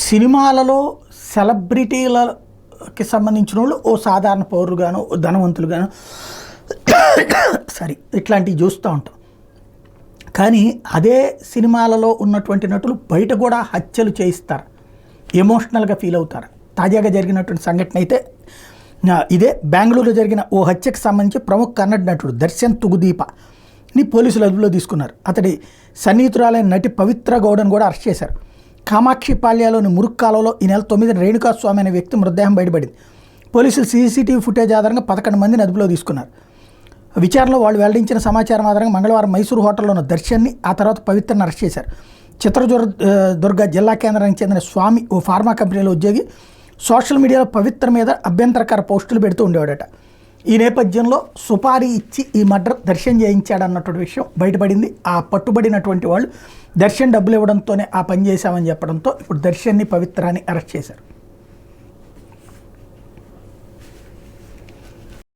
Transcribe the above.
సినిమాలలో సెలబ్రిటీలకి సంబంధించిన వాళ్ళు ఓ సాధారణ పౌరులుగాను ఓ ధనవంతులుగాను సరే ఇట్లాంటివి చూస్తూ ఉంటాం. కానీ అదే సినిమాలలో ఉన్నటువంటి నటులు బయట కూడా హత్యలు చేయిస్తారు, ఎమోషనల్గా ఫీల్ అవుతారు. తాజాగా జరిగినటువంటి సంఘటన అయితే ఇదే. బెంగళూరులో జరిగిన ఓ హత్యకు సంబంధించి ప్రముఖ కన్నడ నటుడు దర్శన్ తుగుదీపని పోలీసులు అదుపులో తీసుకున్నారు. అతడి సన్నిహితురాలైన నటి పవిత్ర గౌడను కూడా అరెస్ట్ చేశారు. కామాక్షిపాళ్యాలోని మురుక్కాలలో ఈ నెల 9న రేణుకాస్వామి అనే వ్యక్తి మృతదేహం బయటపడింది. పోలీసులు సీసీటీవీ ఫుటేజ్ ఆధారంగా 11 మందిని అదుపులో తీసుకున్నారు. విచారణలో వాళ్ళు వెల్లడించిన సమాచారం ఆధారంగా మంగళవారం మైసూరు హోటల్లో ఉన్న దర్శన్ని, ఆ తర్వాత పవిత్రను అరెస్ట్ చేశారు. చిత్రదుర్గ జిల్లా కేంద్రానికి చెందిన స్వామి ఓ ఫార్మా కంపెనీలో ఉద్యోగి. సోషల్ మీడియాలో పవిత్ర మీద అభ్యంతరకర పోస్టులు పెడుతూ ఉండేవాడట. ఈ నేపథ్యంలో సుపారీ ఇచ్చి ఈ మర్డర్ దర్శన్ చేయించాడన్నటువంటి విషయం బయటపడింది. ఆ పట్టుబడినటువంటి వాళ్ళు దర్శన్ డబ్బులు ఇవ్వడంతోనే ఆ పని చేశామని చెప్పడంతో ఇప్పుడు దర్శన్ని పవిత్రాన్ని అరెస్ట్ చేశారు.